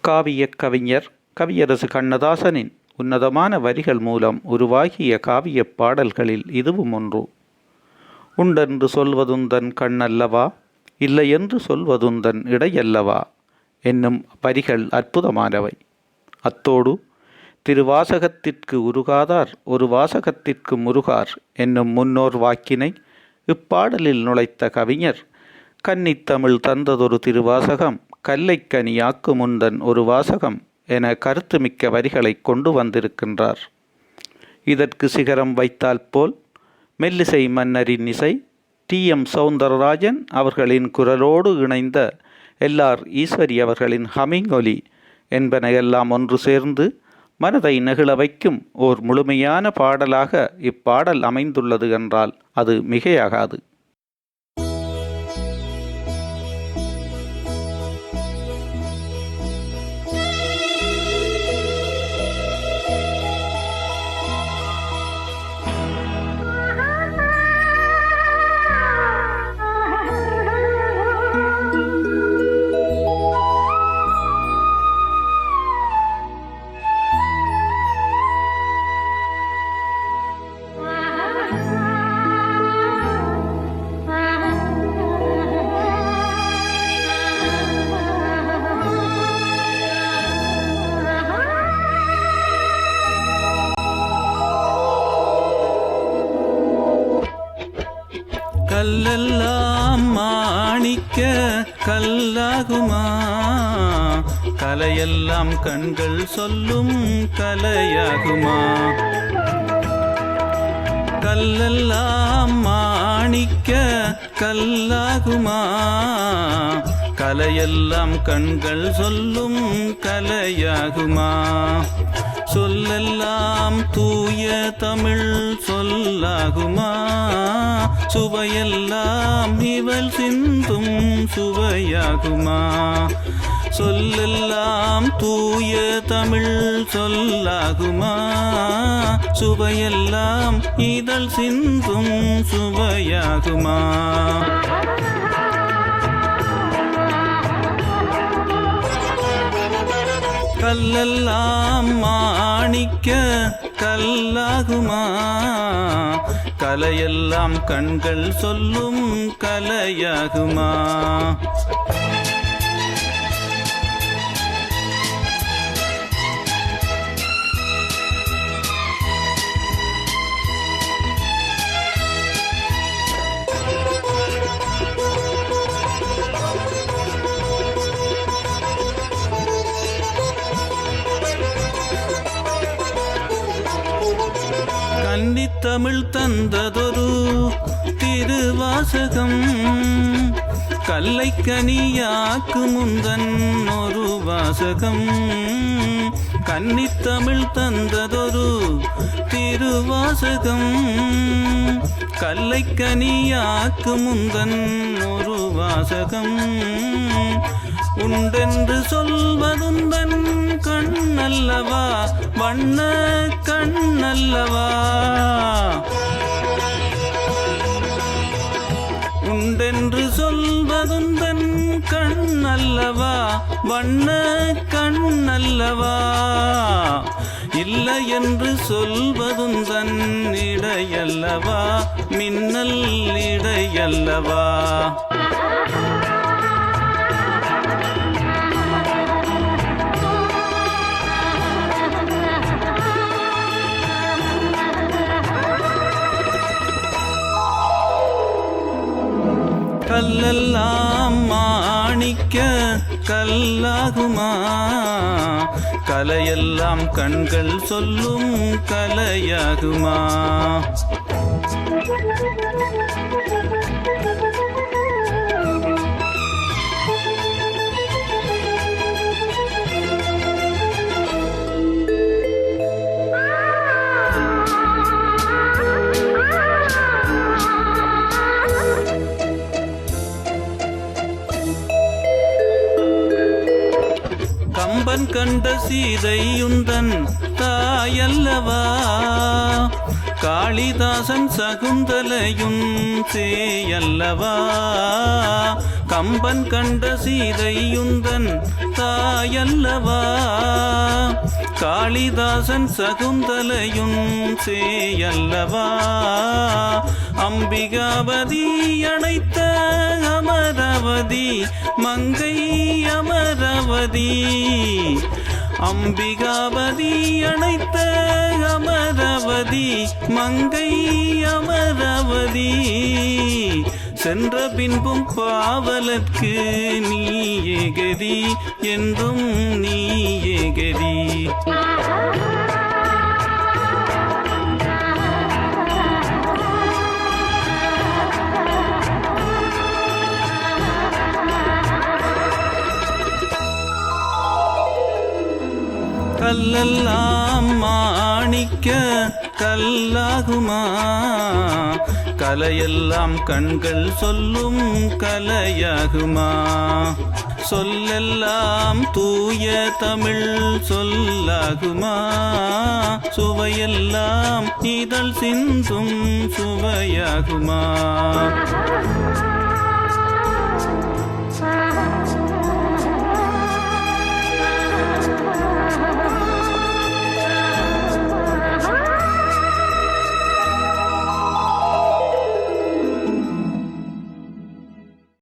காவியக் கவிஞர் கவியரசு கண்ணதாசனின் உன்னதமான வரிகள் மூலம் உருவாகிய காவியப் பாடல்களில் இதுவும் ஒன்று. உண்டென்று சொல்வதுந்தன் கண்ணல்லவா, இல்லையென்று சொல்வதுந்தன் இடையல்லவா என்னும் வரிகள் அற்புதமானவை. அத்தோடு திருவாசகத்திற்கு உருகாதார் ஒரு வாசகத்திற்கு முருகார் என்னும் முன்னோர் வாக்கினை இப்பாடலில் நுழைத்த கவிஞர் கன்னித்தமிழ் தந்ததொரு திருவாசகம் கல்லைக்கனியாக்கு முந்தன் ஒரு வாசகம் என கருத்துமிக்க வரிகளை கொண்டு வந்திருக்கின்றார். இதற்கு சிகரம் வைத்தால் போல் மெல்லிசை மன்னரின் இசை டி.எம். சௌந்தரராஜன் அவர்களின் குரலோடு இணைந்த எல்.ஆர். ஈஸ்வரி அவர்களின் ஹமிங் ஒலி என்பனையெல்லாம் ஒன்று சேர்ந்து மனதை நெகிழ வைக்கும் ஓர் முழுமையான பாடலாக இப்பாடல் அமைந்துள்ளது என்றால் அது மிகையாகாது. கல்லெல்லாம் மாணிக்க கல்லாகுமா, கலையெல்லாம் கண்கள் சொல்லும் கலையாகுமா. கல்லெல்லாம் மாணிக்க கல்லாகுமா, கலையெல்லாம் கண்கள் சொல்லும் கலையாகுமா. சொல்லெல்லாம் தூய தமிழ் சொல்லாகுமா, சுவையெல்லாம் இவள் சிந்தும் சுவையாகுமா. சொல்லெல்லாம் தூய தமிழ் சொல்லாகுமா, சுவையெல்லாம் இதழ் சிந்தும் சுவையாகுமா. கல்லெல்லாம் மாணிக்க கல்லாகுமா, கலையெல்லாம் கண்கள் சொல்லும் கலையாகுமா. கன்னித்தமிழ் தந்ததொரு திருவாசகம் கல்லைக்கனியாக்கு முந்தன் ஒரு வாசகம். கன்னித்தமிழ் தந்ததொரு திருவாசகம் கல்லைக்கனியாக்கு முந்தன் ஒரு வாசகம். உண்டென்று சொல்வதுந்தன் கண்ணல்லவா, வண்ண கண்ணல்லவா. உண்டென்று சொல்வதுந்தன் கண்ணல்லவா, வண்ண கண்ணல்லவா. இல்லை என்று சொல்வதுந்தன் இடையல்லவா, மின்னல் இடையல்லவா. கல்லெல்லாம் மாணிக்க கல்லாகுமா, கலையெல்லாம் கண்கள் சொல்லும் கலையாகுமா. கம்பன் கண்ட சீதையுந்தன் தாயல்லவா, காளிதாசன் சகுந்தலையும் சேயல்லவா. கம்பன் கண்ட சீதையுந்தன் தாயல்லவா காளிதாசன் சகுந்தலையுன் சேயல்லவா அம்பிகாபதி அணைத்த அமராவதி மங்கை அமராவதி அம்பிகாபதி அணைத்த அமராவதி மங்கை அமராவதி சென்ற பின்பும் பாவலர்க்கு நீயே கதி என்றும் நீயே கதி கல்லெல்லாம் மாணிக்க கல்லாகுமா கலையெல்லாம் கண்கள் சொல்லும் கலையாகுமா சொல்லெல்லாம் தூய தமிழ் சொல்லாகுமா சுவையெல்லாம் இதழ் சிந்தும் சுவையாகுமா